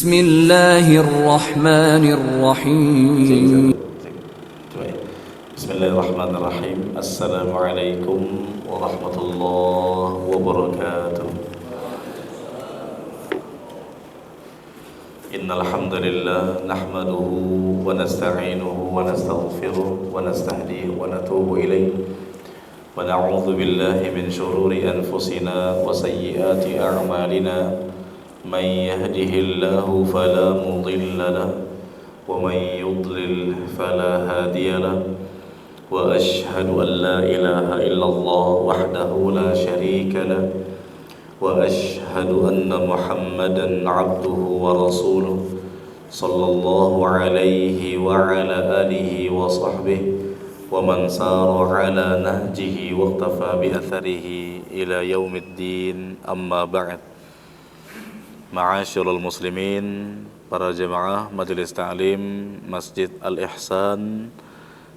Bismillahirrahmanirrahim. Bismillahirrahmanirrahim. Assalamualaikum warahmatullahi wabarakatuh. Innal hamdalillah nahmaduhu wa nasta'inuhu wa nastaghfiruh wa nastahdihi wa natubu ilayh wa na'udzu billahi min shururi anfusina wa sayyiati a'malina. Man yahdihillahu fala mudilla lahu wa man yudlil fala hadiya lahu. Wa ashhadu an la ilaha illallah wahdahu la syarika lahu wa ashhadu anna Muhammadan abduhu wa rasuluh sallallahu alaihi wa ala alihi wa sahbihi wa man sara ala nahjihi wa iqtafa bi atharihi ila yaumiddin. Amma ba'd. Ma'asyiral muslimin, para jemaah Majelis Ta'lim Masjid Al-Ihsan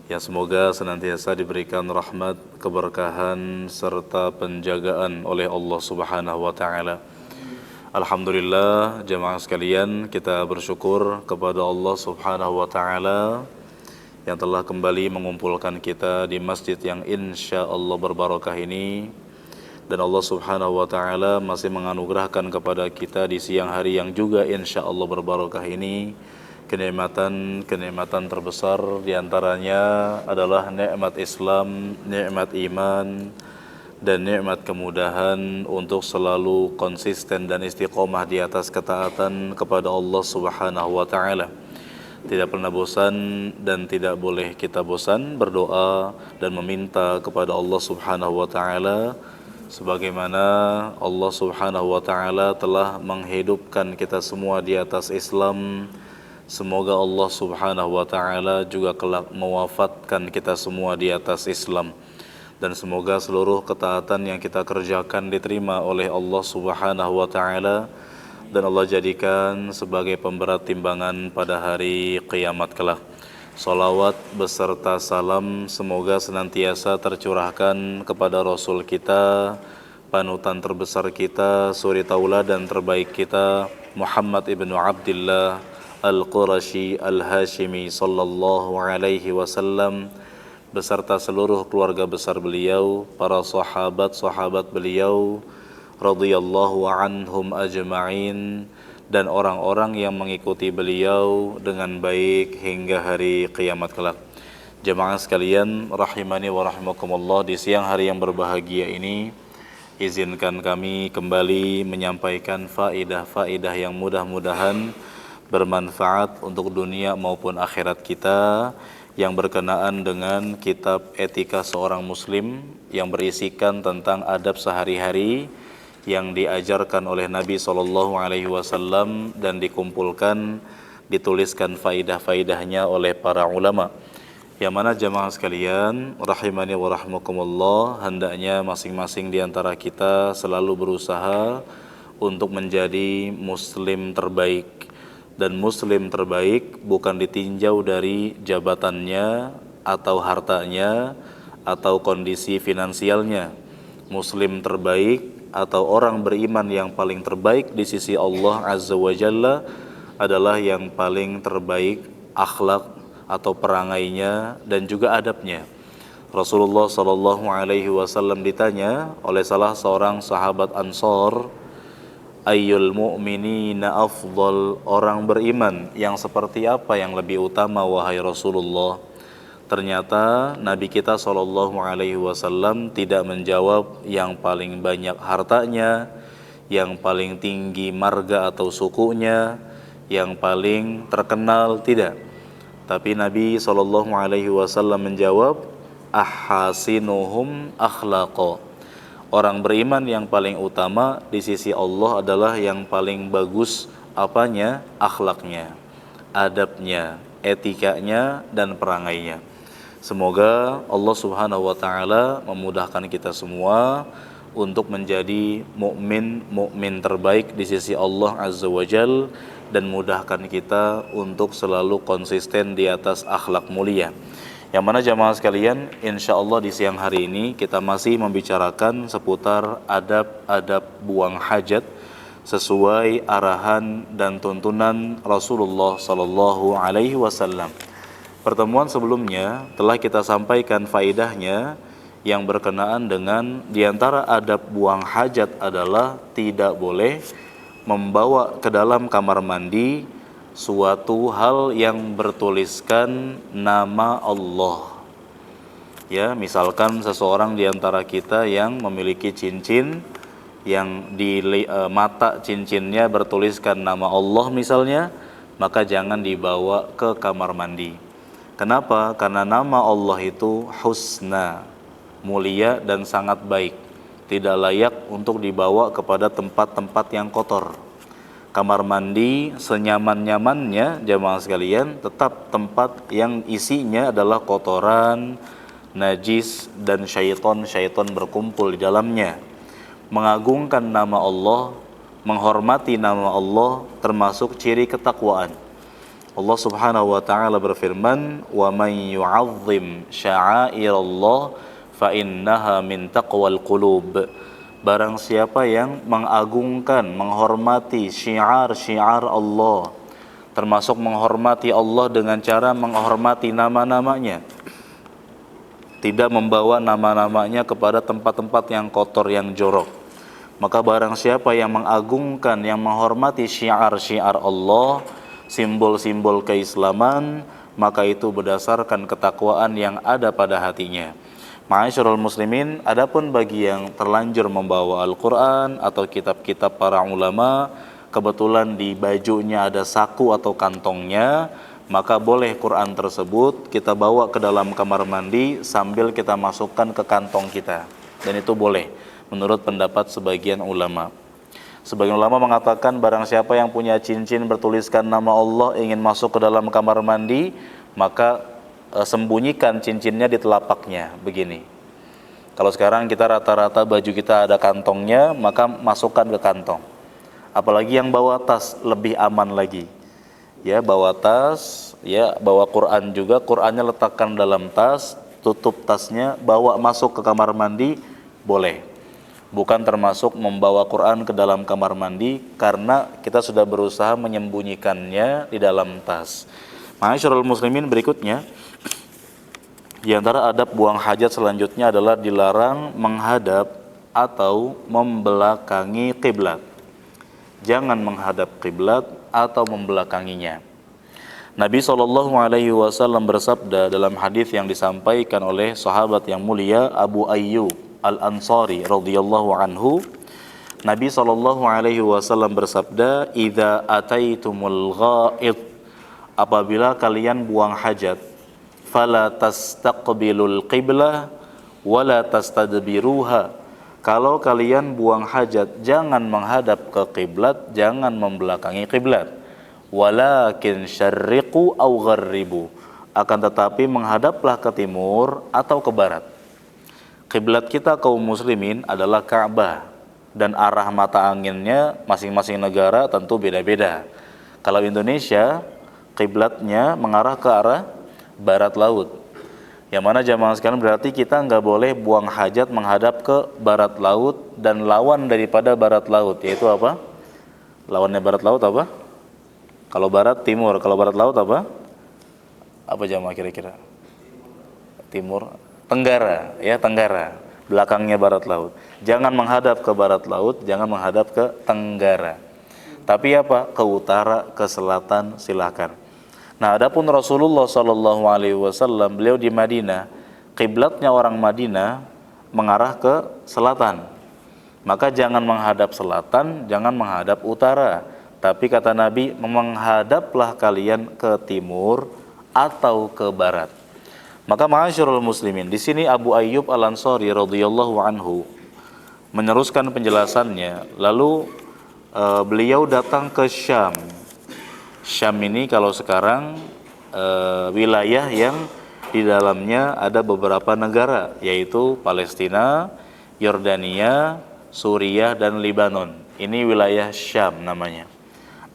yang semoga senantiasa diberikan rahmat, keberkahan serta penjagaan oleh Allah Subhanahu wa taala. Alhamdulillah jemaah sekalian, kita bersyukur kepada Allah Subhanahu wa taala yang telah kembali mengumpulkan kita di masjid yang insyaallah berbarokah ini. Dan Allah Subhanahu wa taala masih menganugerahkan kepada kita di siang hari yang juga insyaallah berbarokah ini kenikmatan terbesar, diantaranya adalah nikmat Islam, nikmat iman, dan nikmat kemudahan untuk selalu konsisten dan istiqomah di atas ketaatan kepada Allah Subhanahu wa taala. Tidak pernah bosan dan tidak boleh kita bosan berdoa dan meminta kepada Allah Subhanahu wa taala, sebagaimana Allah Subhanahu wa taala telah menghidupkan kita semua di atas Islam. Semoga Allah Subhanahu wa taala juga kelak mewafatkan kita semua di atas Islam, dan semoga seluruh ketaatan yang kita kerjakan diterima oleh Allah Subhanahu wa taala dan Allah jadikan sebagai pemberat timbangan pada hari kiamat kelak. Salawat beserta salam semoga senantiasa tercurahkan kepada Rasul kita, panutan terbesar kita, suri tauladan terbaik kita, Muhammad ibnu Abdillah Al-Qurashi Al-Hashimi sallallahu alaihi wasallam, beserta seluruh keluarga besar beliau, para sahabat-sahabat beliau radhiyallahu anhum ajma'in, dan orang-orang yang mengikuti beliau dengan baik hingga hari kiamat kelak. Jemaah sekalian rahimani wa rahimakumullah, di siang hari yang berbahagia ini izinkan kami kembali menyampaikan faedah-faedah yang mudah-mudahan bermanfaat untuk dunia maupun akhirat kita, yang berkenaan dengan kitab etika seorang muslim yang berisikan tentang adab sehari-hari yang diajarkan oleh Nabi SAW dan dituliskan faidah-faidahnya oleh para ulama. Yang mana jemaah sekalian rahimani wa rahmakumullah, hendaknya masing-masing di antara kita selalu berusaha untuk menjadi muslim terbaik. Dan muslim terbaik bukan ditinjau dari jabatannya atau hartanya atau kondisi finansialnya. Muslim terbaik atau orang beriman yang paling terbaik di sisi Allah Azza wa Jalla adalah yang paling terbaik akhlak atau perangainya dan juga adabnya. Rasulullah sallallahu alaihi wasallam ditanya oleh salah seorang sahabat Ansor, ayyul mu'minina afdal, orang beriman yang seperti apa yang lebih utama wahai Rasulullah? Ternyata Nabi kita SAW tidak menjawab yang paling banyak hartanya, yang paling tinggi marga atau sukunya, yang paling terkenal, tidak. Tapi Nabi SAW menjawab, ahasinuhum akhlaqa. Orang beriman yang paling utama di sisi Allah adalah yang paling bagus apanya? Akhlaknya, adabnya, etikanya, dan perangainya. Semoga Allah Subhanahu wa taala memudahkan kita semua untuk menjadi mukmin terbaik di sisi Allah Azza wa Jalla, dan mudahkan kita untuk selalu konsisten di atas akhlak mulia. Yang mana jamaah sekalian, insya Allah di siang hari ini kita masih membicarakan seputar adab-adab buang hajat sesuai arahan dan tuntunan Rasulullah sallallahu alaihi wasallam. Pertemuan sebelumnya telah kita sampaikan faedahnya yang berkenaan dengan diantara adab buang hajat adalah tidak boleh membawa ke dalam kamar mandi suatu hal yang bertuliskan nama Allah. Ya, misalkan seseorang di antara kita yang memiliki cincin yang di mata cincinnya bertuliskan nama Allah misalnya, maka jangan dibawa ke kamar mandi. Kenapa? Karena nama Allah itu husna, mulia dan sangat baik. Tidak layak untuk dibawa kepada tempat-tempat yang kotor. Kamar mandi senyaman-nyamannya jamaah sekalian, tetap tempat yang isinya adalah kotoran, najis dan syaitan berkumpul di dalamnya. Mengagungkan nama Allah, menghormati nama Allah termasuk ciri ketakwaan. Allah Subhanahu wa taala berfirman, "Wa man yu'azzim sya'airallah fa innaha min taqwal qulub." Barang siapa yang mengagungkan, menghormati syiar-syiar Allah, termasuk menghormati Allah dengan cara menghormati nama-namanya, tidak membawa nama-namanya kepada tempat-tempat yang kotor, yang jorok, maka barang siapa yang mengagungkan, yang menghormati syiar-syiar Allah, simbol-simbol keislaman, maka itu berdasarkan ketakwaan yang ada pada hatinya. Ma'asyiral muslimin, adapun bagi yang terlanjur membawa Al-Quran atau kitab-kitab para ulama, kebetulan di bajunya ada saku atau kantongnya, maka boleh Quran tersebut kita bawa ke dalam kamar mandi sambil kita masukkan ke kantong kita, dan itu boleh menurut pendapat sebagian ulama. Sebagian ulama mengatakan barang siapa yang punya cincin bertuliskan nama Allah ingin masuk ke dalam kamar mandi, maka sembunyikan cincinnya di telapaknya begini. Kalau sekarang kita rata-rata baju kita ada kantongnya, maka masukkan ke kantong. Apalagi yang bawa tas lebih aman lagi. Ya, bawa tas, ya, bawa Quran juga, Qurannya letakkan dalam tas, tutup tasnya, bawa masuk ke kamar mandi, boleh. Bukan termasuk membawa Quran ke dalam kamar mandi karena kita sudah berusaha menyembunyikannya di dalam tas. Ma'asyiral muslimin, berikutnya di antara adab buang hajat selanjutnya adalah dilarang menghadap atau membelakangi kiblat. Jangan menghadap kiblat atau membelakanginya. Nabi SAW bersabda dalam hadis yang disampaikan oleh sahabat yang mulia Abu Ayyub Al-Ansari radhiyallahu anhu, Nabi SAW bersabda, "Idza ataitumul ghaid," apabila kalian buang hajat, "fala tastaqbilul qiblah wala tastadbiruha." Kalau kalian buang hajat, jangan menghadap ke kiblat, jangan membelakangi kiblat. Walakin syarriqu aw gharribu, akan tetapi menghadaplah ke timur atau ke barat. Kiblat kita kaum muslimin adalah Ka'bah, dan arah mata anginnya masing-masing negara tentu beda-beda. Kalau Indonesia, kiblatnya mengarah ke arah barat laut. Yang mana jamaah sekalian berarti kita nggak boleh buang hajat menghadap ke barat laut, dan lawan daripada barat laut yaitu apa? Lawannya barat laut apa? Kalau barat timur, kalau barat laut apa? Apa jamaah kira-kira? Timur, tenggara, ya tenggara. Belakangnya barat laut. Jangan menghadap ke barat laut, jangan menghadap ke tenggara. Tapi apa? Ke utara, ke selatan, silakan. Nah, adapun Rasulullah SAW, beliau di Madinah, kiblatnya orang Madinah mengarah ke selatan. Maka jangan menghadap selatan, jangan menghadap utara. Tapi kata Nabi, menghadaplah kalian ke timur atau ke barat. Maka ma'asyiral muslimin, di sini Abu Ayyub Al-Ansari radhiyallahu anhu meneruskan penjelasannya. Lalu beliau datang ke Syam. Syam ini kalau sekarang wilayah yang di dalamnya ada beberapa negara, yaitu Palestina, Yordania, Suriah dan Lebanon. Ini wilayah Syam namanya.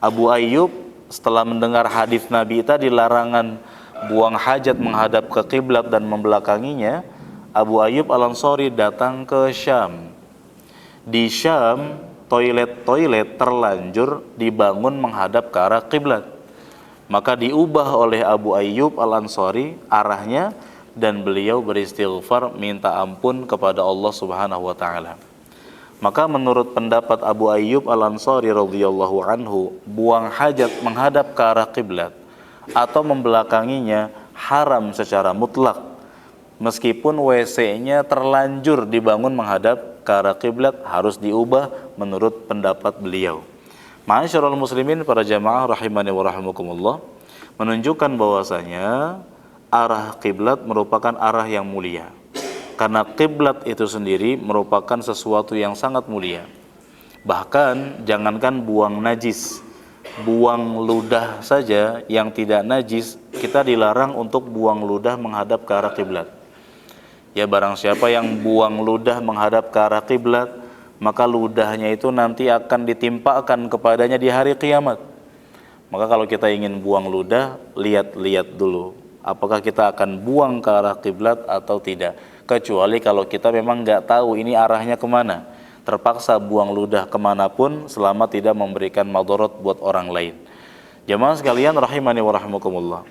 Abu Ayyub setelah mendengar hadis Nabi tadi larangan buang hajat menghadap ke kiblat dan membelakanginya, Abu Ayyub Al-Ansari datang ke Syam. Di Syam toilet terlanjur dibangun menghadap ke arah kiblat. Maka diubah oleh Abu Ayyub Al-Ansari arahnya, dan beliau beristighfar minta ampun kepada Allah Subhanahu wa taala. Maka menurut pendapat Abu Ayyub Al-Ansari radhiyallahu anhu, buang hajat menghadap ke arah kiblat atau membelakanginya haram secara mutlak, meskipun WC-nya terlanjur dibangun menghadap ke arah kiblat, harus diubah menurut pendapat beliau. Ma'asyiral muslimin, para jamaah rahimani wa rahimakumullah, menunjukkan bahwasanya arah kiblat merupakan arah yang mulia, karena kiblat itu sendiri merupakan sesuatu yang sangat mulia. Bahkan jangankan buang najis, buang ludah saja yang tidak najis, kita dilarang untuk buang ludah menghadap ke arah kiblat. Ya, barang siapa yang buang ludah menghadap ke arah kiblat, maka ludahnya itu nanti akan ditimpakan kepadanya di hari kiamat. Maka kalau kita ingin buang ludah, lihat-lihat dulu apakah kita akan buang ke arah kiblat atau tidak. Kecuali kalau kita memang nggak tahu ini arahnya kemana, terpaksa buang ludah kemanapun selama tidak memberikan madarat buat orang lain. Jamaah sekalian rahimani wa rahimakumullah.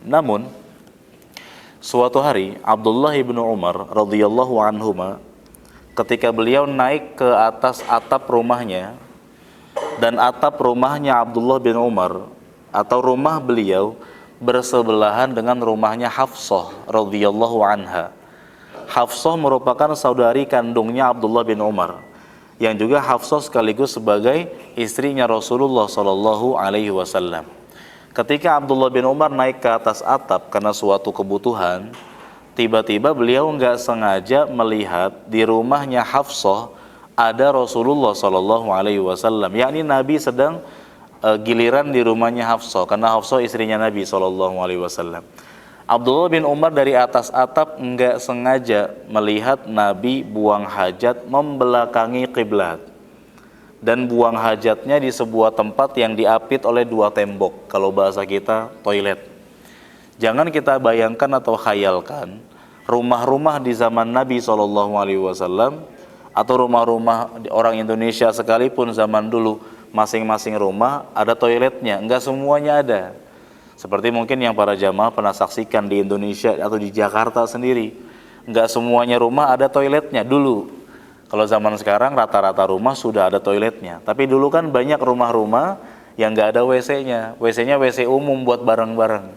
Namun suatu hari Abdullah ibnu Umar radhiyallahu anhuma, ketika beliau naik ke atas atap rumahnya, dan atap rumahnya Abdullah bin Umar atau rumah beliau bersebelahan dengan rumahnya Hafsah radhiyallahu anha. Hafsah merupakan saudari kandungnya Abdullah bin Umar, yang juga Hafsah sekaligus sebagai istrinya Rasulullah sallallahu alaihi wasallam. Ketika Abdullah bin Umar naik ke atas atap karena suatu kebutuhan, tiba-tiba beliau nggak sengaja melihat di rumahnya Hafsah ada Rasulullah sallallahu alaihi wasallam, yakni Nabi sedang giliran di rumahnya Hafsah, karena Hafsah istrinya Nabi sallallahu alaihi wasallam. Abdullah bin Umar dari atas atap nggak sengaja melihat Nabi buang hajat membelakangi kiblat, dan buang hajatnya di sebuah tempat yang diapit oleh dua tembok, kalau bahasa kita toilet. Jangan kita bayangkan atau khayalkan rumah-rumah di zaman Nabi SAW atau rumah-rumah orang Indonesia sekalipun zaman dulu, masing-masing rumah ada toiletnya. Enggak semuanya ada. Seperti mungkin yang para jamaah pernah saksikan di Indonesia atau di Jakarta sendiri, enggak semuanya rumah ada toiletnya dulu. Kalau zaman sekarang rata-rata rumah sudah ada toiletnya, tapi dulu kan banyak rumah-rumah yang enggak ada WC-nya. WC-nya WC umum buat bareng-bareng.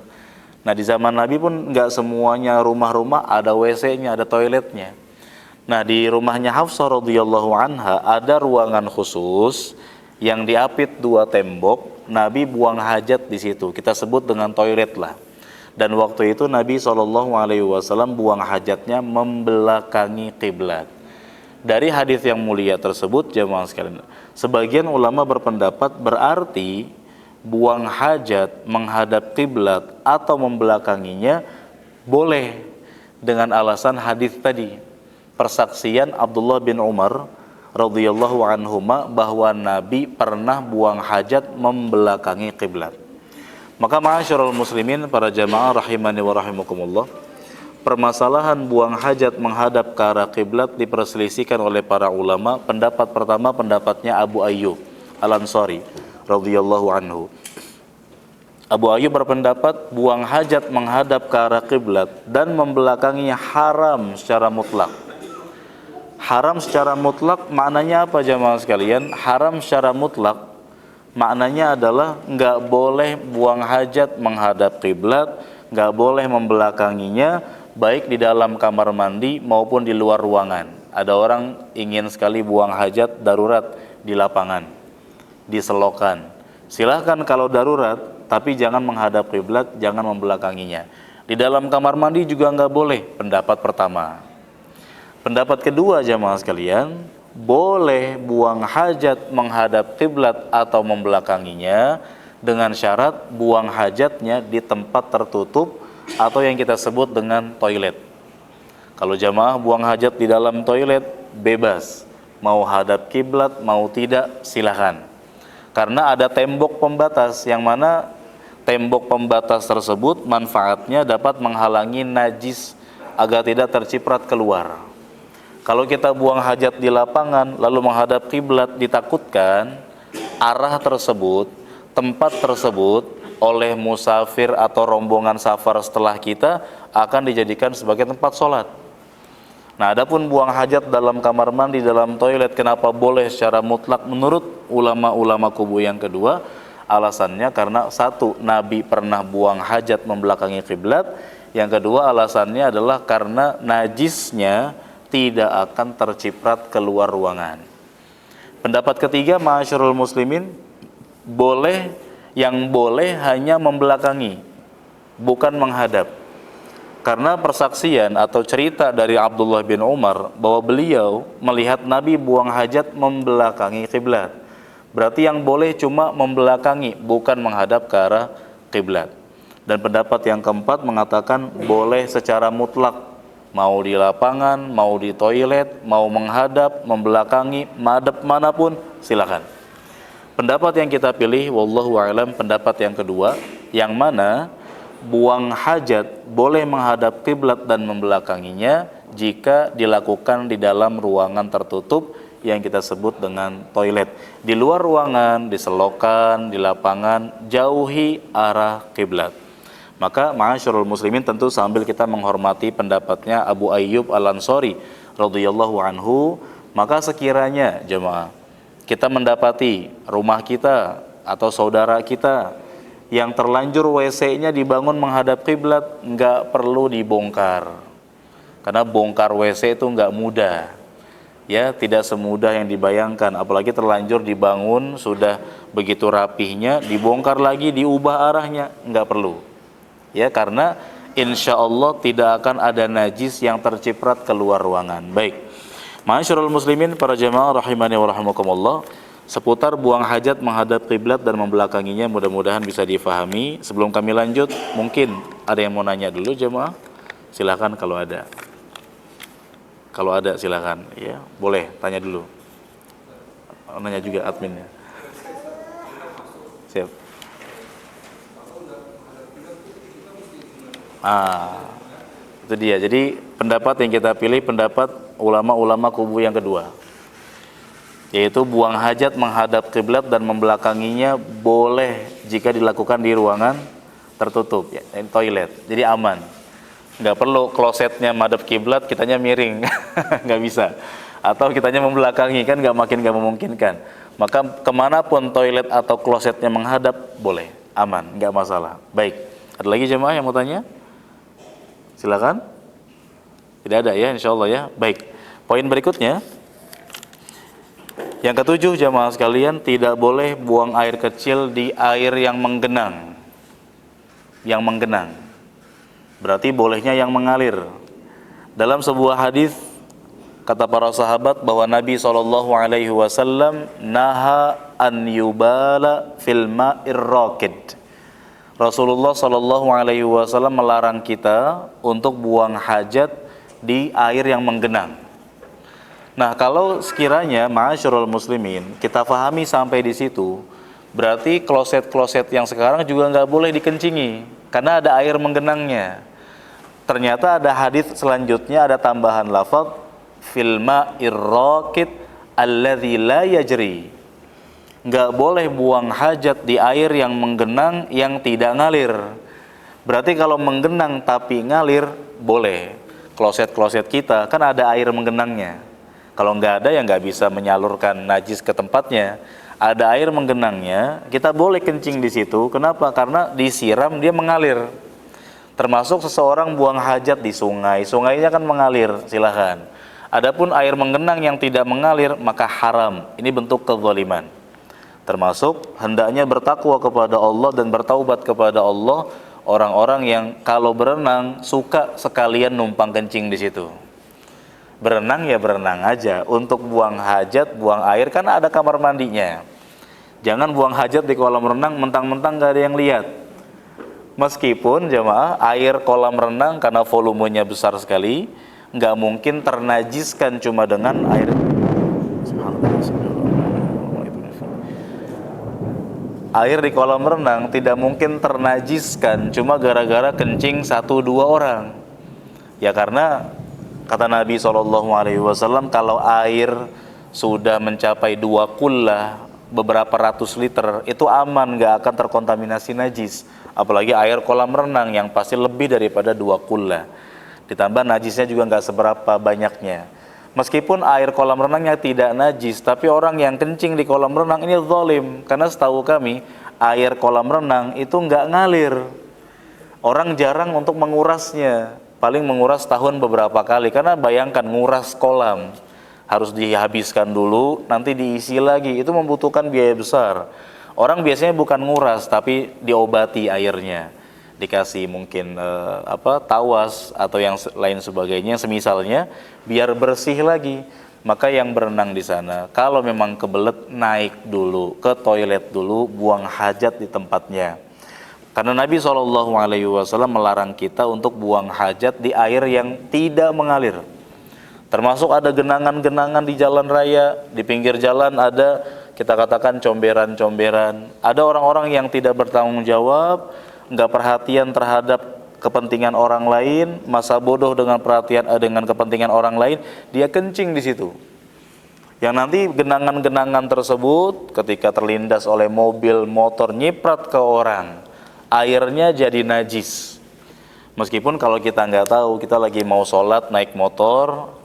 Nah, di zaman Nabi pun enggak semuanya rumah-rumah ada WC-nya, ada toiletnya. Nah, di rumahnya Hafsah radhiyallahu anha ada ruangan khusus yang diapit dua tembok. Nabi buang hajat di situ, kita sebut dengan toilet lah. Dan waktu itu Nabi SAW buang hajatnya membelakangi kiblat. Dari hadis yang mulia tersebut, jemaah sekalian, sebagian ulama berpendapat berarti buang hajat menghadap kiblat atau membelakanginya boleh dengan alasan hadis tadi, persaksian Abdullah bin Umar radhiyallahu anhuma bahwa Nabi pernah buang hajat membelakangi kiblat. Maka ma'asyiral muslimin, para jamaah rahimani wa rahimakumullah, permasalahan buang hajat menghadap ke arah kiblat diperselisihkan oleh para ulama. Pendapat pertama pendapatnya Abu Ayyub Al-Ansari radhiyallahu anhu. Abu Ayyub berpendapat buang hajat menghadap ke arah kiblat dan membelakanginya haram secara mutlak. Haram secara mutlak maknanya apa jamaah sekalian? Haram secara mutlak maknanya adalah nggak boleh buang hajat menghadap kiblat, nggak boleh membelakanginya, baik di dalam kamar mandi maupun di luar ruangan. Ada orang ingin sekali buang hajat darurat di lapangan, di selokan. Silahkan kalau darurat, tapi jangan menghadap kiblat, jangan membelakanginya. Di dalam kamar mandi juga nggak boleh, pendapat pertama. Pendapat kedua jamaah sekalian, boleh buang hajat menghadap kiblat atau membelakanginya dengan syarat buang hajatnya di tempat tertutup atau yang kita sebut dengan toilet. Kalau jamaah buang hajat di dalam toilet, bebas, mau hadap kiblat mau tidak silahkan. Karena ada tembok pembatas, yang mana tembok pembatas tersebut manfaatnya dapat menghalangi najis agar tidak terciprat keluar. Kalau kita buang hajat di lapangan lalu menghadap kiblat, ditakutkan arah tersebut, tempat tersebut oleh musafir atau rombongan safar setelah kita akan dijadikan sebagai tempat sholat. Nah, adapun buang hajat dalam kamar mandi, dalam toilet, kenapa boleh secara mutlak menurut ulama-ulama kubu yang kedua? Alasannya karena satu, Nabi pernah buang hajat membelakangi kiblat. Yang kedua alasannya adalah karena najisnya tidak akan terciprat keluar ruangan. Pendapat ketiga, ma'asyiral muslimin, yang boleh hanya membelakangi, bukan menghadap. Karena persaksian atau cerita dari Abdullah bin Umar bahwa beliau melihat Nabi buang hajat membelakangi kiblat. Berarti yang boleh cuma membelakangi, bukan menghadap ke arah kiblat. Dan pendapat yang keempat mengatakan boleh secara mutlak, mau di lapangan, mau di toilet, mau menghadap, membelakangi, madhab manapun silakan. Pendapat yang kita pilih, wallahu a'lam, pendapat yang kedua, yang mana buang hajat boleh menghadap kiblat dan membelakanginya jika dilakukan di dalam ruangan tertutup yang kita sebut dengan toilet. Di luar ruangan, di selokan, di lapangan, jauhi arah kiblat. Maka ma'asyiral muslimin, tentu sambil kita menghormati pendapatnya Abu Ayyub Al-Ansari radhiyallahu anhu, maka sekiranya jemaah kita mendapati rumah kita atau saudara kita yang terlanjur WC-nya dibangun menghadap kiblat, nggak perlu dibongkar. Karena bongkar WC itu nggak mudah. Ya, tidak semudah yang dibayangkan, apalagi terlanjur dibangun sudah begitu rapihnya, dibongkar lagi, diubah arahnya, nggak perlu. Ya, karena insya Allah tidak akan ada najis yang terciprat keluar ruangan. Baik, ma'asyiral muslimin, para jamaah rahimani wa rahimakumullah, seputar buang hajat menghadap kiblat dan membelakanginya mudah-mudahan bisa difahami. Sebelum kami lanjut, mungkin ada yang mau nanya dulu jemaah? Silakan kalau ada. Kalau ada silakan, ya boleh tanya dulu. Nanya juga adminnya. Siap. Itu dia. Jadi pendapat yang kita pilih pendapat ulama-ulama kubu yang kedua, yaitu buang hajat menghadap kiblat dan membelakanginya boleh jika dilakukan di ruangan tertutup, ya, toilet. Jadi aman. Nggak perlu klosetnya madhab kiblat, kitanya miring, nggak bisa. Atau kitanya membelakangi, kan nggak memungkinkan. Maka kemanapun toilet atau klosetnya menghadap boleh, aman, nggak masalah. Baik, ada lagi jemaah yang mau tanya? Silakan. Tidak ada ya, insya Allah ya. Baik, poin berikutnya, yang ketujuh jemaah sekalian, tidak boleh buang air kecil di air yang menggenang. Yang menggenang berarti bolehnya yang mengalir. Dalam sebuah hadis kata para sahabat bahwa Nabi SAW naha an yubala fil ma'ir raqid. Rasulullah SAW melarang kita untuk buang hajat di air yang menggenang. Nah, kalau sekiranya ma'asyiral muslimin kita fahami sampai di situ, berarti kloset-kloset yang sekarang juga nggak boleh dikencingi karena ada air menggenangnya. Ternyata ada hadis selanjutnya, ada tambahan lafaz fil ma'ir raqid alladzi la yajri. Nggak boleh buang hajat di air yang menggenang yang tidak ngalir. Berarti kalau menggenang tapi ngalir boleh. Kloset-kloset kita kan ada air menggenangnya. Kalau nggak ada ya nggak bisa menyalurkan najis ke tempatnya. Ada air menggenangnya, kita boleh kencing di situ. Kenapa? Karena disiram dia mengalir. Termasuk seseorang buang hajat di sungai, sungainya kan mengalir, silahkan. Adapun air menggenang yang tidak mengalir maka haram. Ini bentuk kezaliman. Termasuk hendaknya bertakwa kepada Allah dan bertaubat kepada Allah orang-orang yang kalau berenang suka sekalian numpang kencing di situ. Berenang ya berenang aja. Untuk buang hajat, buang air kan ada kamar mandinya. Jangan buang hajat di kolam renang mentang-mentang gak ada yang lihat. Meskipun jemaah air kolam renang karena volumenya besar sekali, nggak mungkin ternajiskan cuma dengan air. Air di kolam renang tidak mungkin ternajiskan cuma gara-gara kencing 1-2 orang. Ya karena Kata Nabi SAW, kalau air sudah mencapai 2 kullah, beberapa ratus liter, itu aman, nggak akan terkontaminasi najis. Apalagi air kolam renang yang pasti lebih daripada 2 kullah. Ditambah najisnya juga nggak seberapa banyaknya. Meskipun air kolam renangnya tidak najis, tapi orang yang kencing di kolam renang ini zalim. Karena setahu kami, air kolam renang itu nggak ngalir. Orang jarang untuk mengurasnya. Paling menguras tahun beberapa kali, karena bayangkan nguras kolam harus dihabiskan dulu, nanti diisi lagi, itu membutuhkan biaya besar. Orang biasanya bukan nguras tapi diobati airnya, dikasih mungkin tawas atau yang lain sebagainya semisalnya, biar bersih lagi. Maka yang berenang di sana kalau memang kebelet, naik dulu ke toilet dulu, buang hajat di tempatnya. Karena Nabi SAW melarang kita untuk buang hajat di air yang tidak mengalir. Termasuk ada genangan-genangan di jalan raya, di pinggir jalan ada, kita katakan comberan-comberan. Ada orang-orang yang tidak bertanggung jawab, nggak perhatian terhadap kepentingan orang lain, masa bodoh dengan dengan kepentingan orang lain, dia kencing di situ. Yang nanti genangan-genangan tersebut ketika terlindas oleh mobil, motor, nyiprat ke orang, airnya jadi najis. Meskipun kalau kita nggak tahu, kita lagi mau sholat naik motor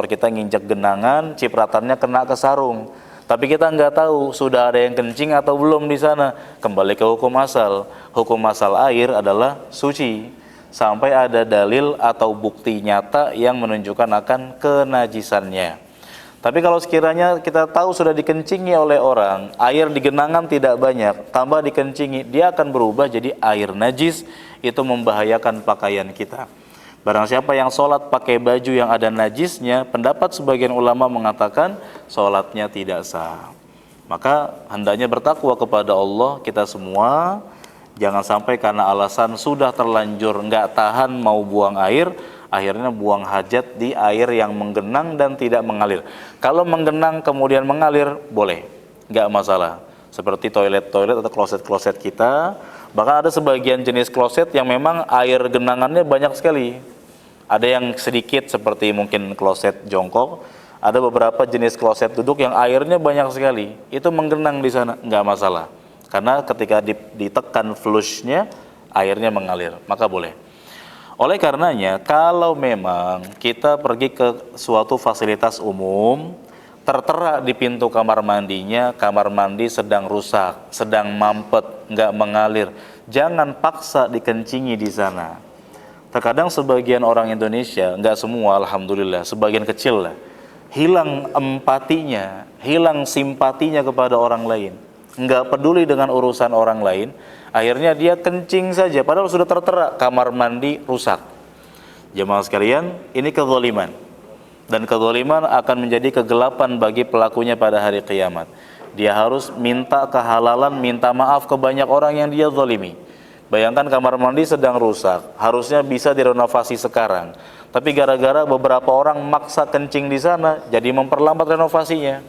kita nginjak genangan, cipratannya kena ke sarung, tapi kita nggak tahu sudah ada yang kencing atau belum di sana. Kembali ke hukum asal. Hukum asal air adalah suci sampai ada dalil atau bukti nyata yang menunjukkan akan kenajisannya. Tapi kalau sekiranya kita tahu sudah dikencingi oleh orang, air di genangan tidak banyak, tambah dikencingi, dia akan berubah jadi air najis, itu membahayakan pakaian kita. Barang siapa yang sholat pakai baju yang ada najisnya, pendapat sebagian ulama mengatakan sholatnya tidak sah. Maka hendaknya bertakwa kepada Allah kita semua, jangan sampai karena alasan sudah terlanjur nggak tahan mau buang air, akhirnya buang hajat di air yang menggenang dan tidak mengalir. Kalau menggenang kemudian mengalir, boleh, nggak masalah. Seperti toilet-toilet atau kloset-kloset kita. Bahkan ada sebagian jenis kloset yang memang air genangannya banyak sekali. Ada yang sedikit seperti mungkin kloset jongkok. Ada beberapa jenis kloset duduk yang airnya banyak sekali. Itu menggenang di sana, nggak masalah. Karena ketika ditekan flushnya, airnya mengalir, maka boleh. Oleh karenanya, kalau memang kita pergi ke suatu fasilitas umum, tertera di pintu kamar mandinya, kamar mandi sedang rusak, sedang mampet, nggak mengalir, jangan paksa dikencingi di sana. Terkadang sebagian orang Indonesia, nggak semua, alhamdulillah, sebagian kecil lah, hilang empatinya, hilang simpatinya kepada orang lain, nggak peduli dengan urusan orang lain. Akhirnya dia kencing saja, padahal sudah tertera kamar mandi rusak. Jemaah sekalian, ini kezaliman. Dan kezaliman akan menjadi kegelapan bagi pelakunya pada hari kiamat. Dia harus minta kehalalan, minta maaf ke banyak orang yang dia zalimi. Bayangkan kamar mandi sedang rusak, harusnya bisa direnovasi sekarang. Tapi gara-gara beberapa orang maksa kencing di sana, jadi memperlambat renovasinya.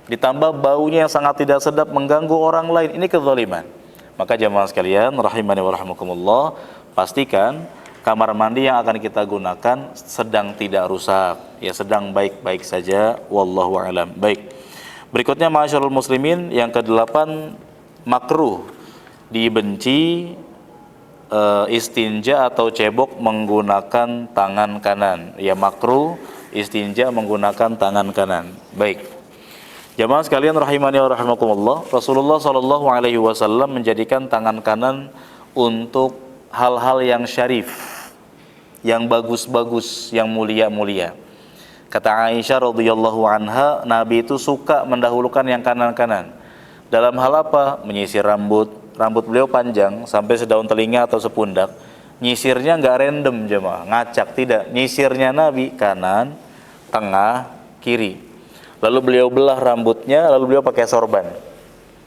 Ditambah baunya yang sangat tidak sedap mengganggu orang lain, ini kezaliman. Maka jemaah sekalian, rahimani wa rahimakumullah, pastikan kamar mandi yang akan kita gunakan sedang tidak rusak, ya sedang baik-baik saja, wallahu a'lam. Baik. Berikutnya ma'asyiral muslimin, yang ke-8, makruh, dibenci istinja atau cebok menggunakan tangan kanan. Ya, makruh istinja menggunakan tangan kanan. Baik. Jamaah sekalian rahimani wa rahimakumullah, Rasulullah SAW menjadikan tangan kanan untuk hal-hal yang syarif, yang bagus-bagus, yang mulia-mulia. Kata Aisyah radhiyallahu anha, Nabi itu suka mendahulukan yang kanan-kanan. Dalam hal apa? Menyisir rambut. Rambut beliau panjang sampai sedaun telinga atau sepundak. Nyisirnya nggak random jemaah, ngacak, tidak. Nyisirnya Nabi kanan, tengah, kiri. Lalu beliau belah rambutnya, lalu beliau pakai sorban.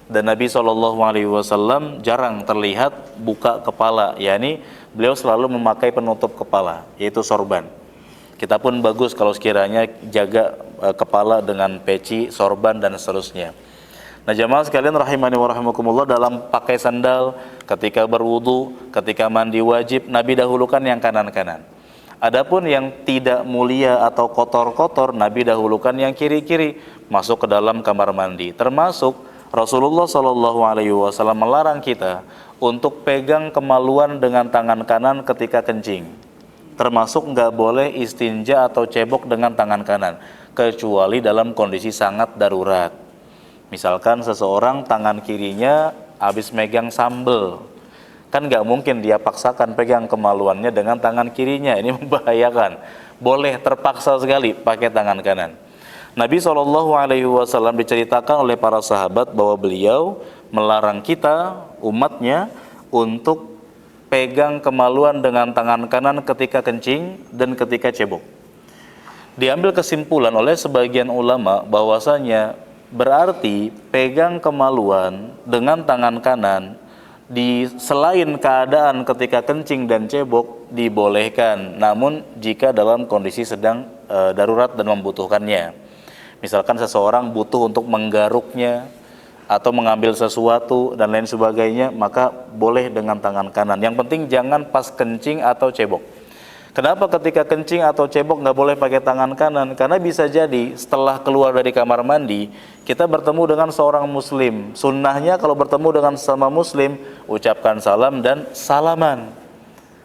Dan Nabi SAW jarang terlihat buka kepala, yakni beliau selalu memakai penutup kepala, yaitu sorban. Kita pun bagus kalau sekiranya jaga kepala dengan peci, sorban, dan seterusnya. Nah jamaah sekalian rahimani wa rahimakumullah, dalam pakai sandal, ketika berwudu, ketika mandi wajib, Nabi dahulukan yang kanan-kanan. Adapun yang tidak mulia atau kotor-kotor, Nabi dahulukan yang kiri-kiri masuk ke dalam kamar mandi. Termasuk Rasulullah Shallallahu Alaihi Wasallam melarang kita untuk pegang kemaluan dengan tangan kanan ketika kencing. Termasuk nggak boleh istinja atau cebok dengan tangan kanan, kecuali dalam kondisi sangat darurat. Misalkan seseorang tangan kirinya habis megang sambel, kan nggak mungkin dia paksakan pegang kemaluannya dengan tangan kirinya, ini membahayakan. Boleh terpaksa sekali pakai tangan kanan. Nabi SAW diceritakan oleh para sahabat bahwa beliau melarang kita, umatnya, untuk pegang kemaluan dengan tangan kanan ketika kencing dan ketika cebok. Diambil kesimpulan oleh sebagian ulama bahwasanya berarti pegang kemaluan dengan tangan kanan di selain keadaan ketika kencing dan cebok dibolehkan, namun jika dalam kondisi sedang darurat dan membutuhkannya. Misalkan seseorang butuh untuk menggaruknya atau mengambil sesuatu dan lain sebagainya, maka boleh dengan tangan kanan. Yang penting jangan pas kencing atau cebok. Kenapa ketika kencing atau cebok nggak boleh pakai tangan kanan? Karena bisa jadi setelah keluar dari kamar mandi, kita bertemu dengan seorang muslim. Sunnahnya kalau bertemu dengan sesama muslim, ucapkan salam dan salaman.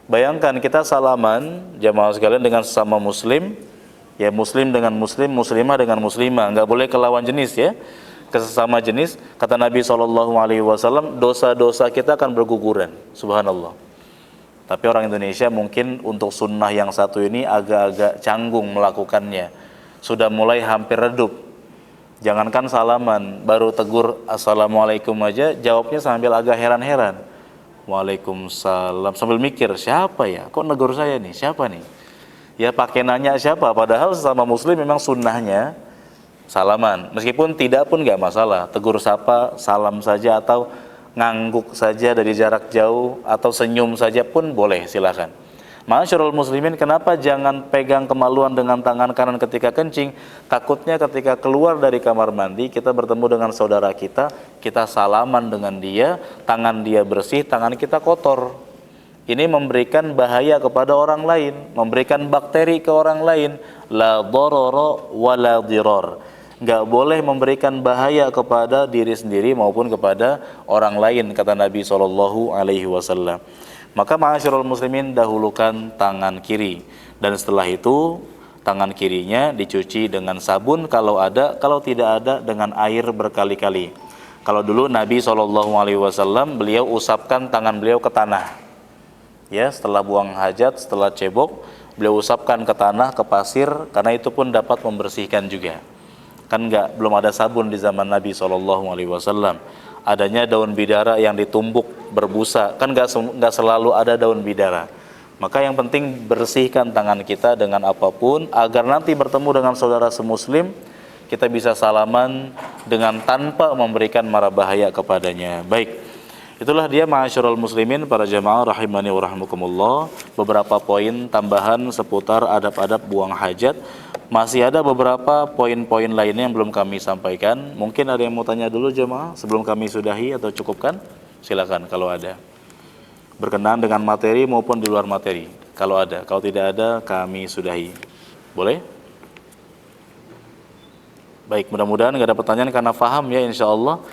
Bayangkan kita salaman, jamaah sekalian, dengan sesama muslim, ya muslim dengan muslim, muslimah dengan muslimah. Nggak boleh ke lawan jenis ya, ke sesama jenis. Kata Nabi SAW, dosa-dosa kita akan berguguran. Subhanallah. Tapi orang Indonesia mungkin untuk sunnah yang satu ini agak-agak canggung melakukannya. Sudah mulai hampir redup. Jangankan salaman, baru tegur assalamualaikum aja, jawabnya sambil agak heran-heran. Waalaikumsalam. Sambil mikir, siapa ya? Kok negur saya nih? Siapa nih? Ya pakai nanya siapa? Padahal sesama muslim memang sunnahnya salaman. Meskipun tidak pun nggak masalah. Tegur sapa, salam saja, atau ngangguk saja dari jarak jauh, atau senyum saja pun boleh, silakan. Ma'asyiral muslimin, kenapa jangan pegang kemaluan dengan tangan kanan ketika kencing? Takutnya ketika keluar dari kamar mandi, kita bertemu dengan saudara kita, kita salaman dengan dia, tangan dia bersih, tangan kita kotor. Ini memberikan bahaya kepada orang lain, memberikan bakteri ke orang lain. La dharara wa la dhirar. Nggak boleh memberikan bahaya kepada diri sendiri maupun kepada orang lain, kata Nabi SAW. Maka ma'asyiral muslimin, dahulukan tangan kiri, dan setelah itu tangan kirinya dicuci dengan sabun kalau ada, kalau tidak ada dengan air berkali-kali. Kalau dulu Nabi SAW, beliau usapkan tangan beliau ke tanah, ya, setelah buang hajat, setelah cebok, beliau usapkan ke tanah, ke pasir, karena itu pun dapat membersihkan juga. Kan belum ada sabun di zaman Nabi SAW. Adanya daun bidara yang ditumbuk berbusa, kan nggak selalu ada daun bidara. Maka yang penting bersihkan tangan kita dengan apapun, agar nanti bertemu dengan saudara semuslim, kita bisa salaman dengan tanpa memberikan mara bahaya kepadanya. Baik, itulah dia ma'asyiral muslimin, para jamaah rahimani wa rahimakumullah, beberapa poin tambahan seputar adab-adab buang hajat. Masih ada beberapa poin-poin lainnya yang belum kami sampaikan. Mungkin ada yang mau tanya dulu jemaah sebelum kami sudahi, atau cukupkan? Silakan kalau ada. Berkenaan dengan materi maupun di luar materi. Kalau ada, kalau tidak ada kami sudahi. Boleh? Baik, mudah-mudahan nggak ada pertanyaan karena faham ya, insya Allah.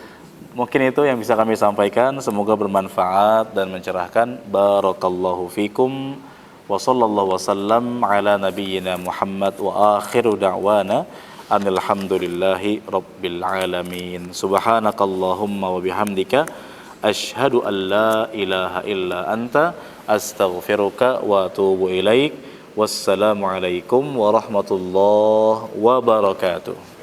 Mungkin itu yang bisa kami sampaikan. Semoga bermanfaat dan mencerahkan. Barakallahu fikum. Wa sallallahu wasallam ala nabiyyina Muhammad wa akhiru da'wana alhamdulillahi rabbil alamin. Subhanakallahumma wa bihamdika asyhadu an la ilaha illa anta astaghfiruka wa atubu ilaik. Wassalamu alaikum warahmatullahi wabarakatuh.